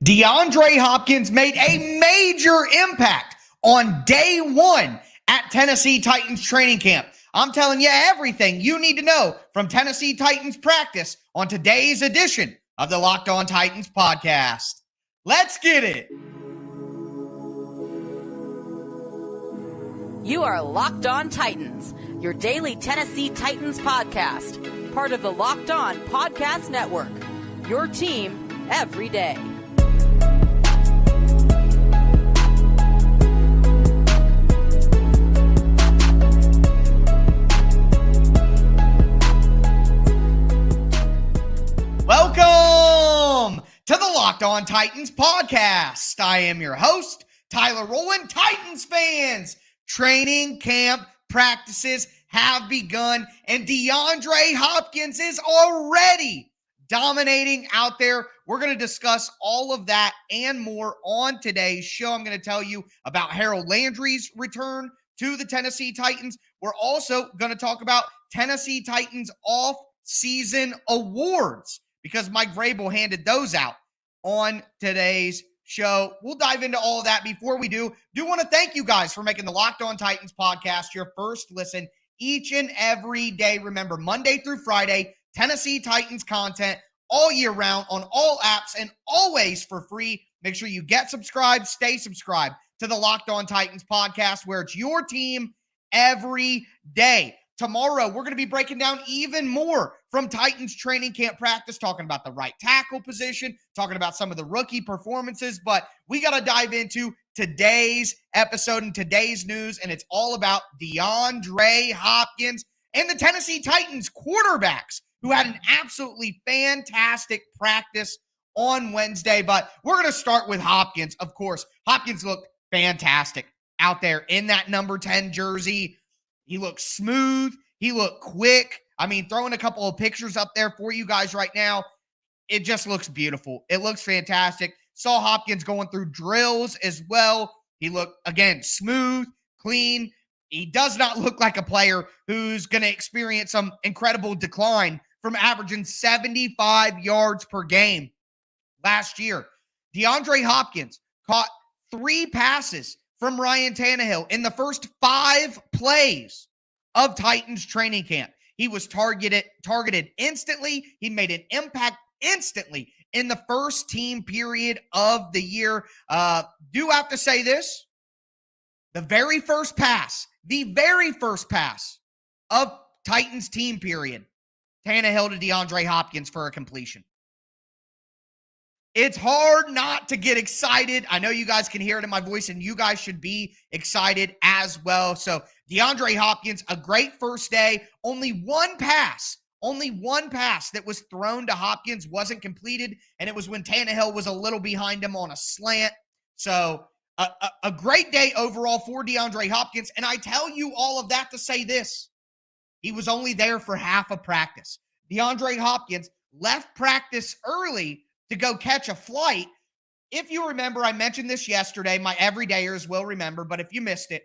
DeAndre Hopkins made a major impact on day one at Tennessee Titans training camp. I'm telling you everything you need to know from Tennessee Titans practice on today's edition of the Locked On Titans podcast. Let's get it. You are Locked On Titans, your daily Tennessee Titans podcast, part of the Locked On Podcast Network, your team every day. Welcome to the Locked On Titans podcast. I am your host, Tyler Rowland. Titans fans, training camp practices have begun, and DeAndre Hopkins is already dominating out there. We're going to discuss all of that and more on today's show. I'm going to tell you about Harold Landry's return to the Tennessee Titans. We're also going to talk about Tennessee Titans off-season awards, because Mike Vrabel handed those out on today's show. We'll dive into all of that. Before we do want to thank you guys for making the Locked On Titans podcast your first listen each and every day. Remember, Monday through Friday, Tennessee Titans content all year round on all apps and always for free. Make sure you get subscribed, stay subscribed to the Locked On Titans podcast, where it's your team every day. Tomorrow, we're going to be breaking down even more from Titans training camp practice, talking about the right tackle position, talking about some of the rookie performances, but we got to dive into today's episode and today's news, and it's all about DeAndre Hopkins and the Tennessee Titans quarterbacks, who had an absolutely fantastic practice on Wednesday. But we're going to start with Hopkins. Of course, Hopkins looked fantastic out there in that number 10 jersey. He looked smooth. He looked quick. I mean, throwing a couple of pictures up there for you guys right now. It just looks beautiful. It looks fantastic. Saw Hopkins going through drills as well. He looked, again, smooth, clean. He does not look like a player who's going to experience some incredible decline from averaging 75 yards per game last year. DeAndre Hopkins caught 3 passes from Ryan Tannehill in the first 5 plays of Titans training camp. He was targeted instantly. He made an impact instantly in the first team period of the year. Do have to say this. The very first pass of Titans team period, Tannehill to DeAndre Hopkins for a completion. It's hard not to get excited. I know you guys can hear it in my voice, and you guys should be excited as well. So DeAndre Hopkins, a great first day. Only one pass that was thrown to Hopkins wasn't completed, and it was when Tannehill was a little behind him on a slant. So a great day overall for DeAndre Hopkins. And I tell you all of that to say this. He was only there for half of practice. DeAndre Hopkins left practice early to go catch a flight. If you remember, I mentioned this yesterday. My everydayers will remember, but if you missed it,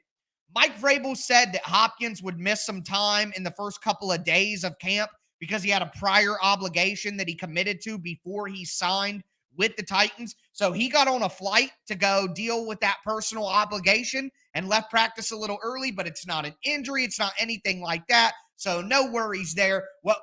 Mike Vrabel said that Hopkins would miss some time in the first couple of days of camp because he had a prior obligation that he committed to before he signed with the Titans. So he got on a flight to go deal with that personal obligation and left practice a little early, but it's not an injury. It's not anything like that. So no worries there. What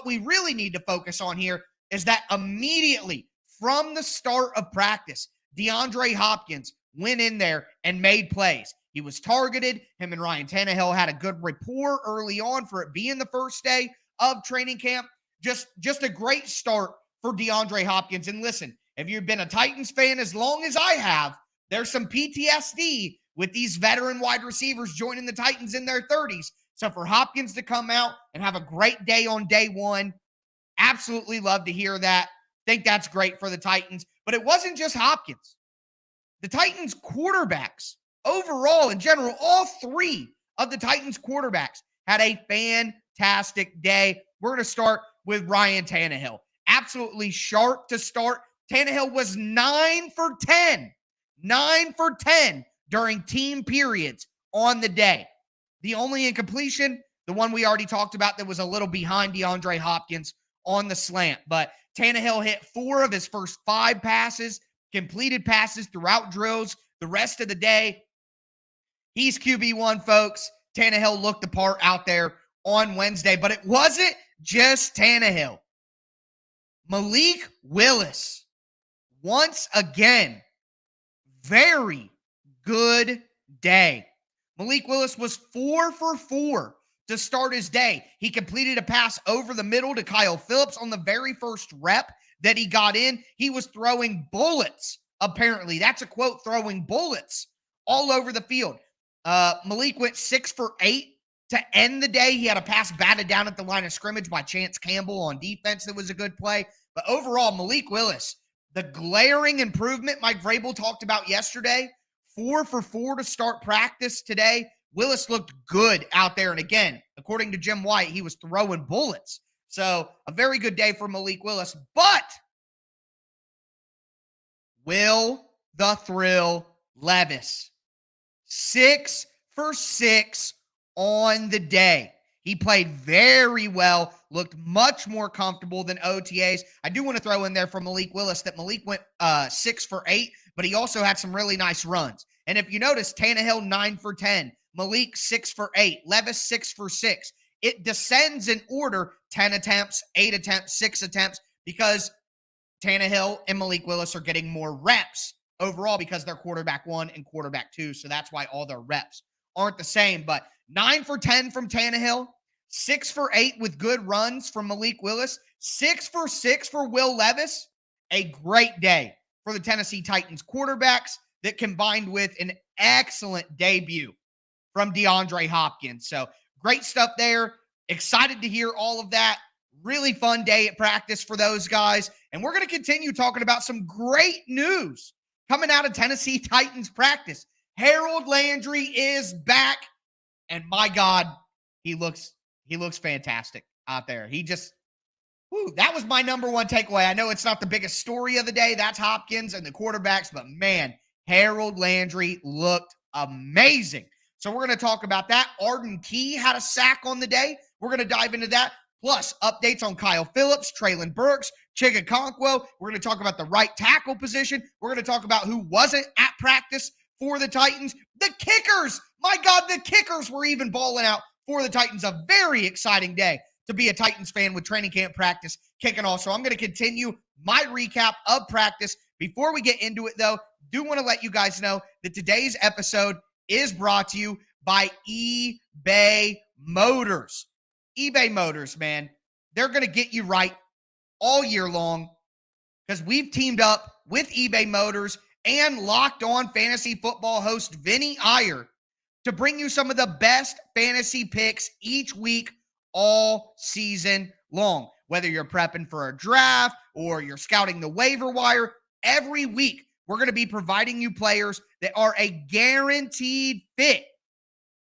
we really need to focus on here is that immediately from the start of practice, DeAndre Hopkins went in there and made plays. He was targeted. Him and Ryan Tannehill had a good rapport early on for it being the first day of training camp. Just a great start for DeAndre Hopkins. And listen, if you've been a Titans fan as long as I have, there's some PTSD with these veteran wide receivers joining the Titans in their 30s. So for Hopkins to come out and have a great day on day one, absolutely love to hear that. Think that's great for the Titans. But it wasn't just Hopkins. The Titans quarterbacks overall, in general, all 3 of the Titans quarterbacks had a fantastic day. We're going to start with Ryan Tannehill. Absolutely sharp to start. Tannehill was 9 for 10 during team periods on the day. The only incompletion, the one we already talked about that was a little behind DeAndre Hopkins on the slant. But Tannehill hit 4 of his first 5 passes. completed passes throughout drills the rest of the day. He's QB1, folks. Tannehill looked the part out there on Wednesday, but it wasn't just Tannehill. Malik Willis, once again, very good day. Malik Willis was 4 for 4 to start his day. He completed a pass over the middle to Kyle Phillips on the very first rep that he got in. He was throwing bullets, apparently. That's a quote, throwing bullets all over the field. Malik went 6 for 8 to end the day. He had a pass batted down at the line of scrimmage by Chance Campbell on defense. That was a good play. But overall, Malik Willis, the glaring improvement Mike Vrabel talked about yesterday, 4 for 4 to start practice today. Willis looked good out there. And again, according to Jim White, he was throwing bullets. So a very good day for Malik Willis. But Will the Thrill Levis, 6 for 6 on the day. He played very well, looked much more comfortable than OTAs. I do want to throw in there for Malik Willis that Malik went 6 for 8, but he also had some really nice runs. And if you notice, Tannehill 9 for 10, Malik 6 for 8, Levis 6 for 6. It descends in order: 10 attempts, 8 attempts, 6 attempts, because Tannehill and Malik Willis are getting more reps overall because they're quarterback 1 and quarterback 2. So that's why all their reps aren't the same. But 9 for 10 from Tannehill, 6 for 8 with good runs from Malik Willis, 6 for 6 for Will Levis. A great day for the Tennessee Titans quarterbacks that combined with an excellent debut from DeAndre Hopkins. So great stuff there. Excited to hear all of that. Really fun day at practice for those guys. And we're going to continue talking about some great news coming out of Tennessee Titans practice. Harold Landry is back. And my God, he looks fantastic out there. That was my number one takeaway. I know it's not the biggest story of the day. That's Hopkins and the quarterbacks. But man, Harold Landry looked amazing. So we're going to talk about that. Arden Key had a sack on the day. We're going to dive into that. Plus, updates on Kyle Phillips, Traylon Burks, Chigga Conquo. We're going to talk about the right tackle position. We're going to talk about who wasn't at practice for the Titans. The kickers. My God, the kickers were even balling out for the Titans. A very exciting day to be a Titans fan with training camp practice kicking off. So I'm going to continue my recap of practice. Before we get into it, though, do want to let you guys know that today's episode is brought to you by eBay Motors. eBay Motors, man, they're going to get you right all year long because we've teamed up with eBay Motors and Locked On Fantasy Football host Vinny Iyer to bring you some of the best fantasy picks each week all season long. Whether you're prepping for a draft or you're scouting the waiver wire, every week we're going to be providing you players that are a guaranteed fit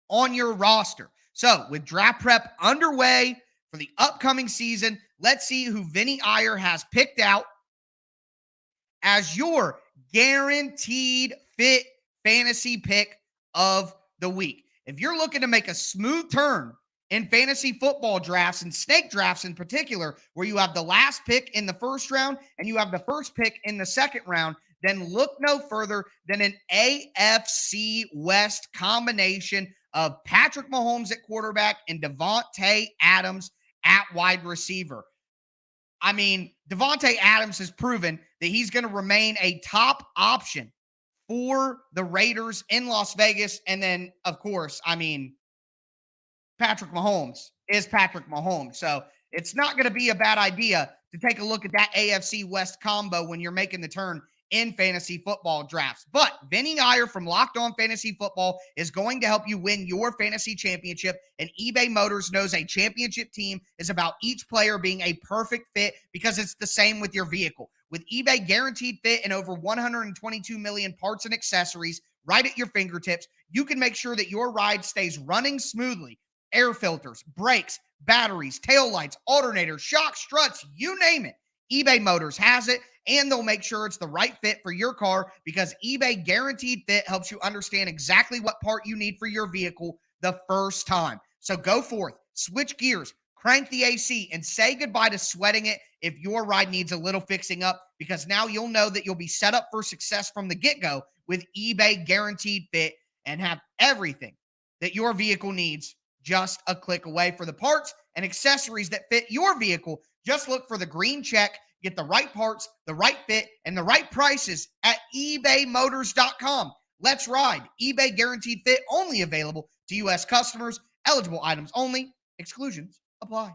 on your roster. So with draft prep underway for the upcoming season, let's see who Vinny Iyer has picked out as your guaranteed fit fantasy pick of the week. If you're looking to make a smooth turn in fantasy football drafts and snake drafts in particular, where you have the last pick in the first round and you have the first pick in the second round, then look no further than an AFC West combination of Patrick Mahomes at quarterback and Davante Adams at wide receiver. I mean, Davante Adams has proven that he's going to remain a top option for the Raiders in Las Vegas. And then, of course, I mean, Patrick Mahomes is Patrick Mahomes. So it's not going to be a bad idea to take a look at that AFC West combo when you're making the turn in fantasy football drafts. But Vinny Iyer from Locked On Fantasy Football is going to help you win your fantasy championship. And eBay Motors knows a championship team is about each player being a perfect fit because it's the same with your vehicle. With eBay Guaranteed Fit and over 122 million parts and accessories right at your fingertips, you can make sure that your ride stays running smoothly. Air filters, brakes, batteries, taillights, alternators, shocks, struts, you name it. eBay Motors has it, and they'll make sure it's the right fit for your car because eBay Guaranteed Fit helps you understand exactly what part you need for your vehicle the first time. So go forth, switch gears, crank the AC, and say goodbye to sweating it if your ride needs a little fixing up, because now you'll know that you'll be set up for success from the get-go with eBay Guaranteed Fit and have everything that your vehicle needs just a click away. For the parts and accessories that fit your vehicle, just look for the green check. Get the right parts, the right fit, and the right prices at ebaymotors.com. Let's ride. eBay Guaranteed Fit, only available to U.S. customers. Eligible items only. Exclusions apply.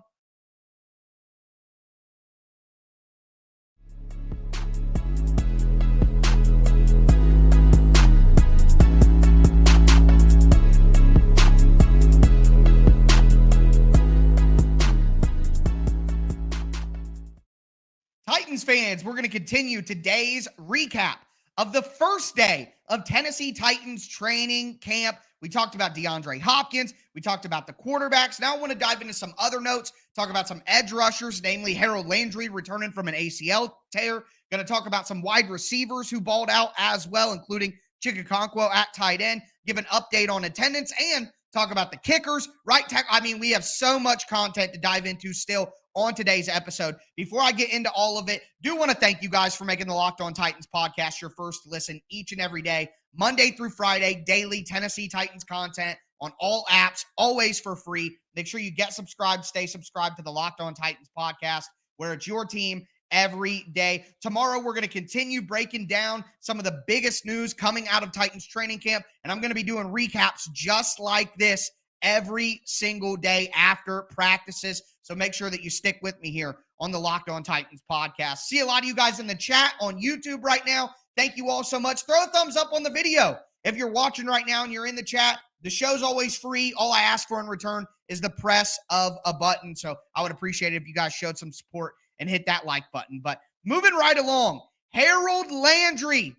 Titans fans, we're going to continue today's recap of the first day of Tennessee Titans training camp. We talked about DeAndre Hopkins. We talked about the quarterbacks. Now I want to dive into some other notes, talk about some edge rushers, namely Harold Landry returning from an ACL tear. Going to talk about some wide receivers who balled out as well, including Chikakonkwo at tight end, give an update on attendance, and talk about the kickers, right tackle. I mean, we have so much content to dive into still on today's episode. Before I get into all of it, do want to thank you guys for making the Locked On Titans podcast your first listen each and every day, Monday through Friday, daily Tennessee Titans content on all apps, always for free. Make sure you get subscribed, stay subscribed to the Locked On Titans podcast, where it's your team every day. Tomorrow, we're going to continue breaking down some of the biggest news coming out of Titans training camp, and I'm going to be doing recaps just like this every single day after practices. So make sure that you stick with me here on the Locked On Titans podcast. See a lot of you guys in the chat on YouTube right now. Thank you all so much. Throw a thumbs up on the video. If you're watching right now and you're in the chat, the show's always free. All I ask for in return is the press of a button. So I would appreciate it if you guys showed some support and hit that like button. But moving right along, Harold Landry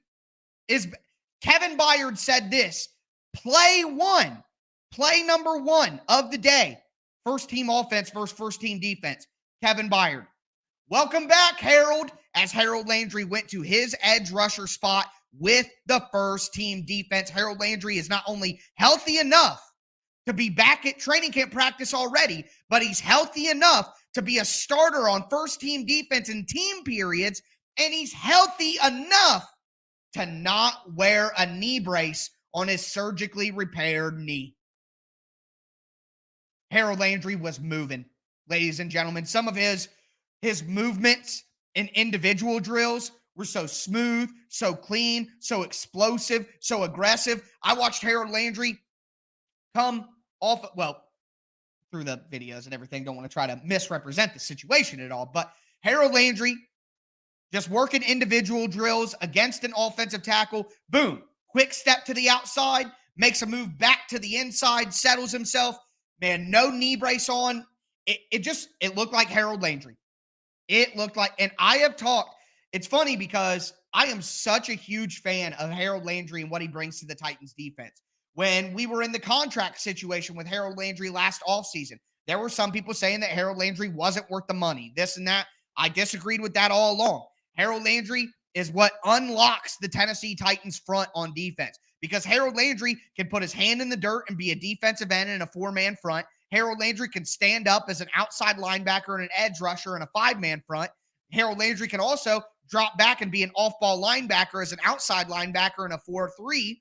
Kevin Byard said this: play number one of the day, first team offense versus first team defense. Kevin Byard. Welcome back, Harold, as Harold Landry went to his edge rusher spot with the first team defense. Harold Landry is not only healthy enough to be back at training camp practice already, but he's healthy enough to be a starter on first team defense in team periods, and he's healthy enough to not wear a knee brace on his surgically repaired knee. Harold Landry was moving, ladies and gentlemen. Some of his movements in individual drills were so smooth, so clean, so explosive, so aggressive. I watched Harold Landry come off, through the videos and everything. Don't want to try to misrepresent the situation at all, but Harold Landry just working individual drills against an offensive tackle. Boom, quick step to the outside, makes a move back to the inside, settles himself. Man, no knee brace on. It looked like Harold Landry. It looked like, and I have talked, it's funny because I am such a huge fan of Harold Landry and what he brings to the Titans defense. When we were in the contract situation with Harold Landry last offseason, there were some people saying that Harold Landry wasn't worth the money, this and that. I disagreed with that all along. Harold Landry is what unlocks the Tennessee Titans front on defense, because Harold Landry can put his hand in the dirt and be a defensive end in a four-man front. Harold Landry can stand up as an outside linebacker and an edge rusher in a five-man front. Harold Landry can also drop back and be an off-ball linebacker as an outside linebacker in a 4-3.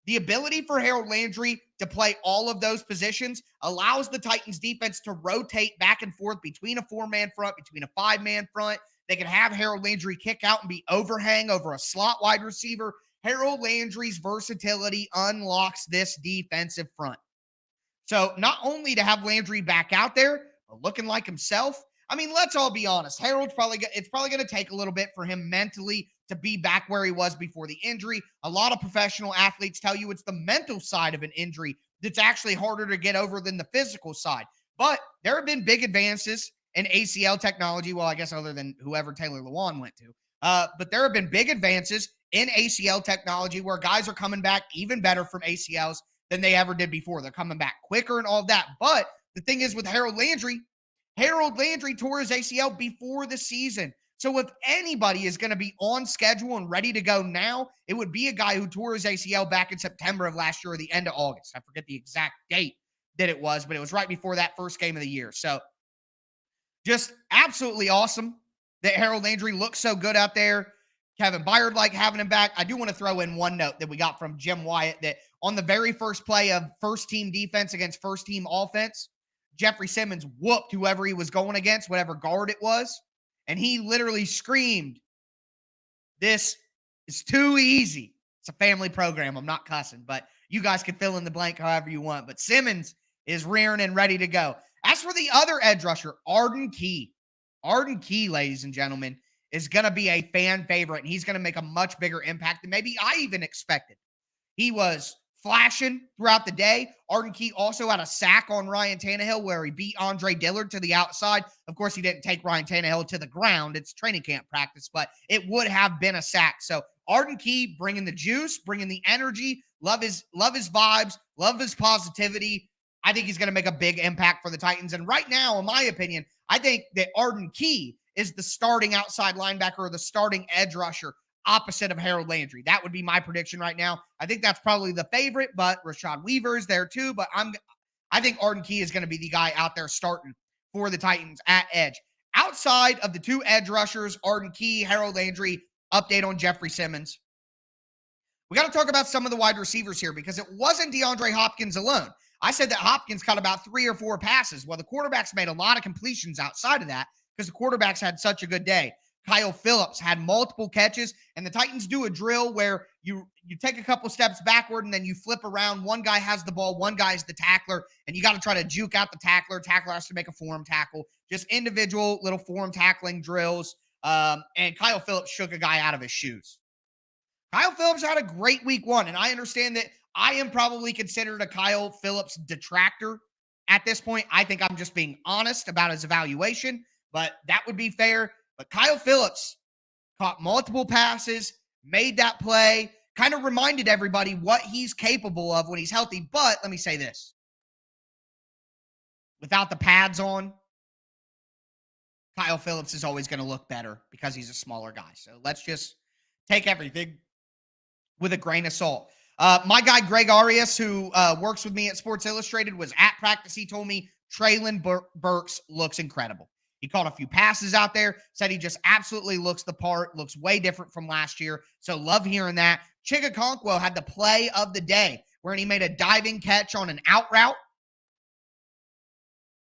The ability for Harold Landry to play all of those positions allows the Titans defense to rotate back and forth between a four-man front, between a five-man front. They can have Harold Landry kick out and be overhang over a slot wide receiver. Harold Landry's versatility unlocks this defensive front. So not only to have Landry back out there, but looking like himself. I mean, let's all be honest. It's probably going to take a little bit for him mentally to be back where he was before the injury. A lot of professional athletes tell you it's the mental side of an injury that's actually harder to get over than the physical side. But there have been big advances in ACL technology. Well, I guess other than whoever Taylor Lewan went to. But there have been big advances in ACL technology where guys are coming back even better from ACLs than they ever did before. They're coming back quicker and all of that. But the thing is with Harold Landry tore his ACL before the season. So if anybody is going to be on schedule and ready to go now, it would be a guy who tore his ACL back in September of last year or the end of August. I forget the exact date that it was, but it was right before that first game of the year. So Just absolutely awesome that Harold Landry looks so good out there. Kevin Byard like having him back. I do want to throw in one note that we got from Jim Wyatt that on the very first play of first-team defense against first-team offense, Jeffrey Simmons whooped whoever he was going against, whatever guard it was, and he literally screamed, "This is too easy." It's a family program. I'm not cussing, but you guys can fill in the blank however you want. But Simmons is rearing and ready to go. As for the other edge rusher, Arden Key, ladies and gentlemen, is going to be a fan favorite, and he's going to make a much bigger impact than maybe I even expected. He was flashing throughout the day. Arden Key also had a sack on Ryan Tannehill where he beat Andre Dillard to the outside. Of course, he didn't take Ryan Tannehill to the ground. It's training camp practice, but it would have been a sack. So Arden Key bringing the juice, bringing the energy, love his vibes, love his positivity. I think he's going to make a big impact for the Titans. And right now, in my opinion, I think that Arden Key is the starting outside linebacker or the starting edge rusher opposite of Harold Landry. That would be my prediction right now. I think that's probably the favorite, but Rashad Weaver is there too. But I think Arden Key is going to be the guy out there starting for the Titans at edge. Outside of the two edge rushers, Arden Key, Harold Landry, update on Jeffrey Simmons. We got to talk about some of the wide receivers here because it wasn't DeAndre Hopkins alone. I said that Hopkins caught about 3 or 4 passes. Well, the quarterbacks made a lot of completions outside of that because the quarterbacks had such a good day. Kyle Phillips had multiple catches, and the Titans do a drill where you take a couple steps backward and then you flip around. One guy has the ball, one guy's the tackler, and you got to try to juke out the tackler. Tackler has to make a form tackle. Just individual little form tackling drills. And Kyle Phillips shook a guy out of his shoes. Kyle Phillips had a great week 1, and I understand that I am probably considered a Kyle Phillips detractor at this point. I think I'm just being honest about his evaluation, but that would be fair. But Kyle Phillips caught multiple passes, made that play, kind of reminded everybody what he's capable of when he's healthy. But let me say this. Without the pads on, Kyle Phillips is always going to look better because he's a smaller guy. So let's just take everything with a grain of salt. My guy, Greg Arias, who works with me at Sports Illustrated, was at practice. He told me Treylon Burks looks incredible. He caught a few passes out there, said he just absolutely looks the part, looks way different from last year. So love hearing that. Chigakonkwo had the play of the day where he made a diving catch on an out route.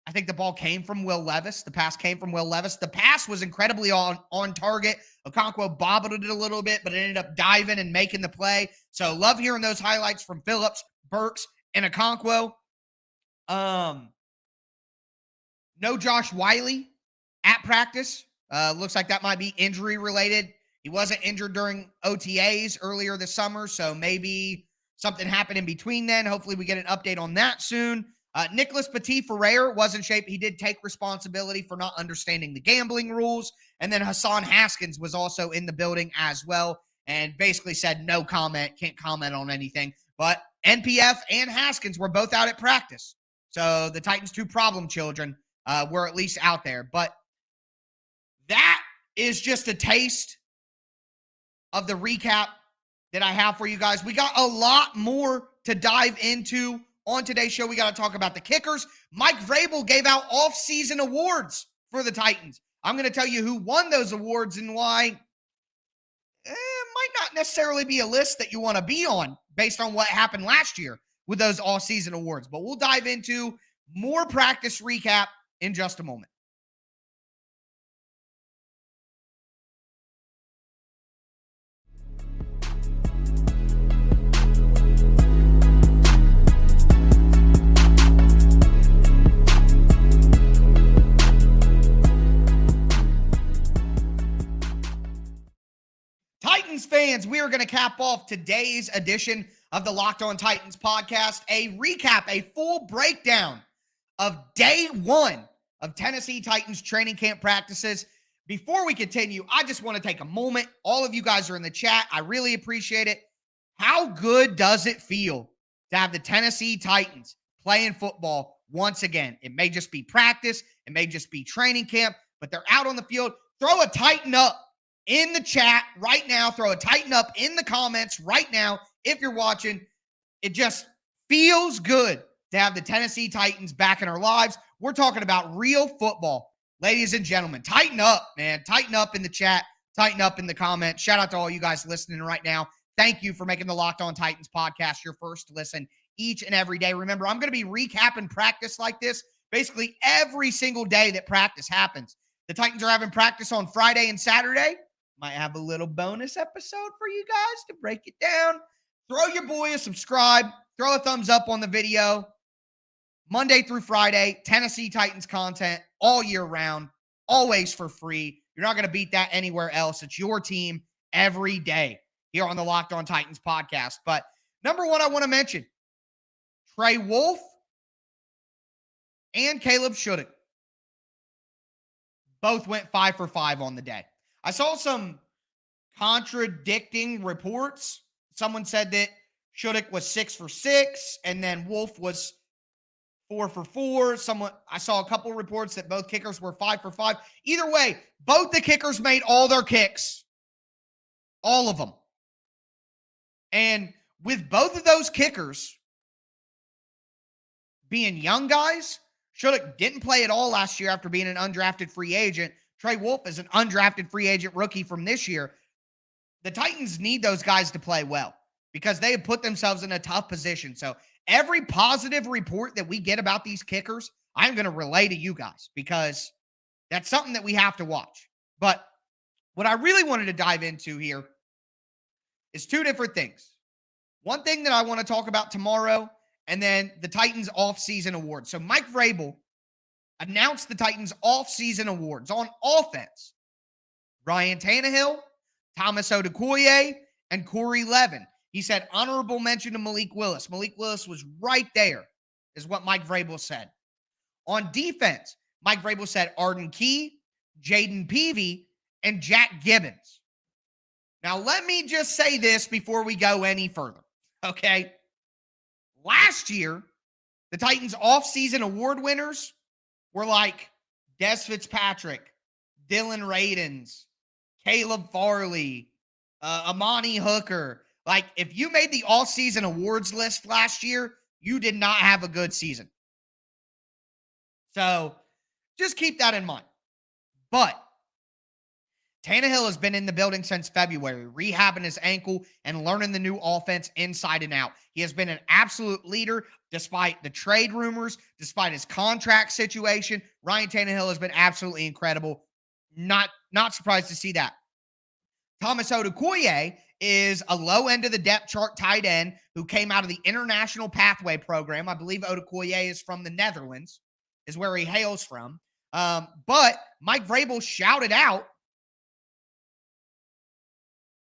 I think the ball came from Will Levis. The pass came from Will Levis. The pass was incredibly on target. Okonkwo bobbled it a little bit, but it ended up diving and making the play. So love hearing those highlights from Phillips, Burks, and Okonkwo. No Josh Wiley at practice. Looks like that might be injury related. He wasn't injured during OTAs earlier this summer, so maybe something happened in between then. Hopefully we get an update on that soon. Nicholas Petit-Ferrer was in shape. He did take responsibility for not understanding the gambling rules. And then Hassan Haskins was also in the building as well and basically said no comment, can't comment on anything. But NPF and Haskins were both out at practice. So the Titans' 2 problem children were at least out there. But that is just a taste of the recap that I have for you guys. We got a lot more to dive into on today's show. We got to talk about the kickers. Mike Vrabel gave out off-season awards for the Titans. I'm going to tell you who won those awards and why. It might not necessarily be a list that you want to be on based on what happened last year with those off-season awards. But we'll dive into more practice recap in just a moment. Titans fans, we are going to cap off today's edition of the Locked On Titans podcast, a recap, a full breakdown of day 1 of Tennessee Titans training camp practices. Before we continue, I just want to take a moment. All of you guys are in the chat. I really appreciate it. How good does it feel to have the Tennessee Titans playing football once again? It may just be practice. It may just be training camp, but they're out on the field. Throw a Titan up in the chat right now. Throw a Titan up in the comments right now if you're watching. It just feels good to have the Tennessee Titans back in our lives. We're talking about real football. ladies and gentlemen, tighten up, man. Tighten up in the chat. Tighten up in the comments. Shout out to all you guys listening right now. Thank you for making the Locked On Titans podcast your first listen each and every day. Remember, I'm going to be recapping practice like this basically every single day that practice happens. The Titans are having practice on Friday and Saturday. Might have a little bonus episode for you guys to break it down. Throw your boy a subscribe. Throw a thumbs up on the video. Monday through Friday, Tennessee Titans content all year round, always for free. You're not going to beat that anywhere else. It's your team every day here on the Locked On Titans podcast. But number one, I want to mention Trey Wolf and Caleb Shudak both went 5 for 5 on the day. I saw some contradicting reports. Someone said that Shudak was 6 for 6, and then Wolf was 4 for 4. I saw a couple reports that both kickers were 5 for 5. Either way, both the kickers made all their kicks. All of them. And with both of those kickers being young guys, Shudak didn't play at all last year after being an undrafted free agent. Trey Wolf is an undrafted free agent rookie from this year. The Titans need those guys to play well because they have put themselves in a tough position. So every positive report that we get about these kickers, I'm going to relay to you guys because that's something that we have to watch. But what I really wanted to dive into here is two different things. One thing that I want to talk about tomorrow, and then the Titans offseason awards. So Mike Vrabel announced the Titans offseason awards on offense. Ryan Tannehill, Thomas Odukoye, and Corey Levin. He said honorable mention to Malik Willis. Malik Willis was right there, is what Mike Vrabel said. On defense, Mike Vrabel said Arden Key, Jaden Peavy, and Jack Gibbons. Now, let me just say this before we go any further, okay? Last year, the Titans offseason award winners were like Des Fitzpatrick, Dylan Radins, Caleb Farley, Amani Hooker. Like, if you made the all-season awards list last year, you did not have a good season. So, just keep that in mind. But Tannehill has been in the building since February, rehabbing his ankle and learning the new offense inside and out. He has been an absolute leader despite the trade rumors, despite his contract situation. Ryan Tannehill has been absolutely incredible. Not surprised to see that. Thomas Odukoye is a low end of the depth chart tight end who came out of the International Pathway Program. I believe Odukoye is from the Netherlands, is where he hails from. But Mike Vrabel shouted out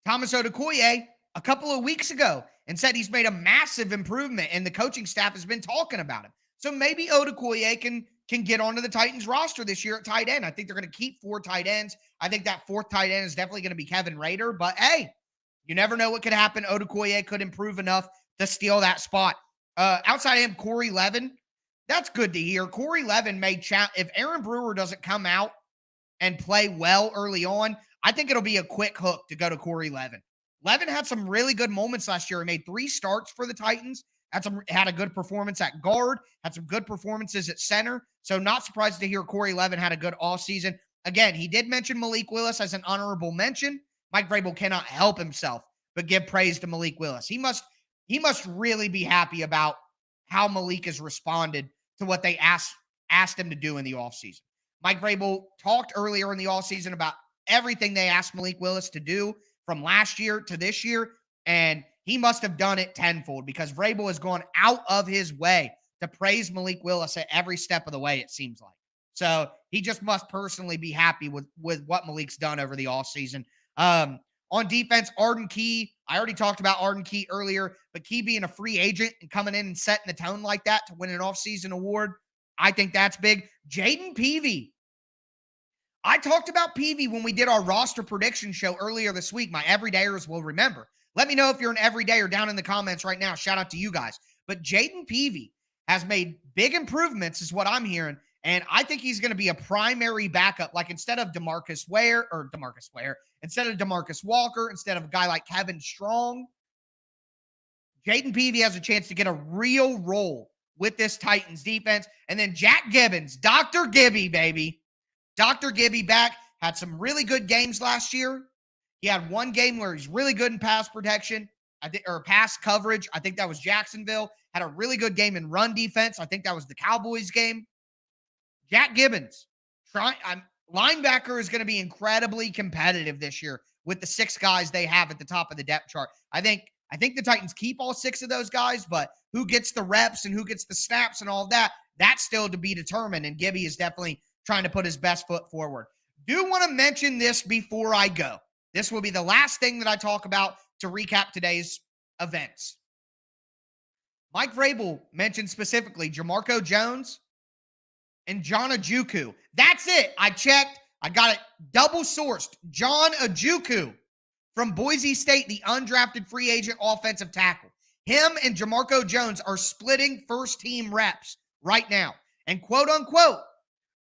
Thomas Odukoye a couple of weeks ago and said he's made a massive improvement, and the coaching staff has been talking about him. So maybe Odukoye can get onto the Titans roster this year at tight end. I think they're going to keep 4 tight ends. I think that 4th tight end is definitely going to be Kevin Rader. But, hey, you never know what could happen. Odukoye could improve enough to steal that spot. Outside of him, Corey Levin, that's good to hear. Corey Levin if Aaron Brewer doesn't come out and play well early on, I think it'll be a quick hook to go to Corey Levin. Levin had some really good moments last year. He made 3 starts for the Titans, had a good performance at guard, had some good performances at center. So not surprised to hear Corey Levin had a good offseason. Again, he did mention Malik Willis as an honorable mention. Mike Vrabel cannot help himself but give praise to Malik Willis. He must really be happy about how Malik has responded to what they asked him to do in the offseason. Mike Vrabel talked earlier in the offseason about everything they asked Malik Willis to do from last year to this year, and he must have done it tenfold because Vrabel has gone out of his way to praise Malik Willis at every step of the way, it seems like. So he just must personally be happy with what Malik's done over the offseason. On defense, Arden Key, I already talked about Arden Key earlier, but Key being a free agent and coming in and setting the tone like that to win an offseason award, I think that's big. Jaden Peavy. I talked about Peavy when we did our roster prediction show earlier this week. My everydayers will remember. Let me know if you're an everydayer down in the comments right now. Shout out to you guys. But Jaden Peavy has made big improvements is what I'm hearing. And I think he's going to be a primary backup. Like instead of Demarcus Ware, instead of DeMarcus Walker, instead of a guy like Kevin Strong, Jaden Peavy has a chance to get a real role with this Titans defense. And then Jack Gibbons, Dr. Gibby, baby. Dr. Gibby back, had some really good games last year. He had one game where he's really good in pass protection, or pass coverage. I think that was Jacksonville. Had a really good game in run defense. I think that was the Cowboys game. Jack Gibbons, linebacker is going to be incredibly competitive this year with the 6 guys they have at the top of the depth chart. I think the Titans keep all 6 of those guys, but who gets the reps and who gets the snaps and all that, that's still to be determined, and Gibby is definitely trying to put his best foot forward. Do want to mention this before I go. This will be the last thing that I talk about to recap today's events. Mike Vrabel mentioned specifically Jamarco Jones and John Ojukwu. That's it. I checked. I got it double sourced. John Ojukwu from Boise State, the undrafted free agent offensive tackle. Him and Jamarco Jones are splitting first-team reps right now. And quote-unquote,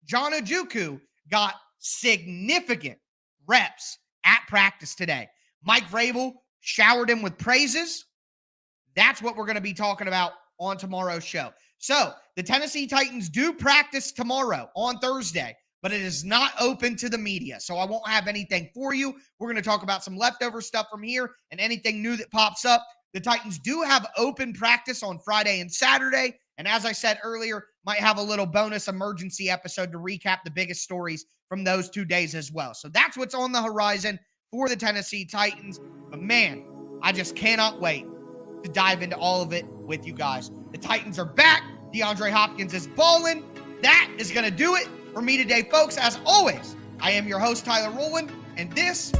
John Ojukwu got significant reps at practice today. Mike Vrabel showered him with praises. That's what we're going to be talking about on tomorrow's show. So the Tennessee Titans do practice tomorrow on Thursday, but it is not open to the media. So I won't have anything for you. We're going to talk about some leftover stuff from here and anything new that pops up. The Titans do have open practice on Friday and Saturday. And as I said earlier, might have a little bonus emergency episode to recap the biggest stories from those 2 days as well. So that's what's on the horizon for the Tennessee Titans. But man, I just cannot wait to dive into all of it with you guys. The Titans are back. DeAndre Hopkins is balling. That is going to do it for me today, folks. As always, I am your host, Tyler Rowland, and this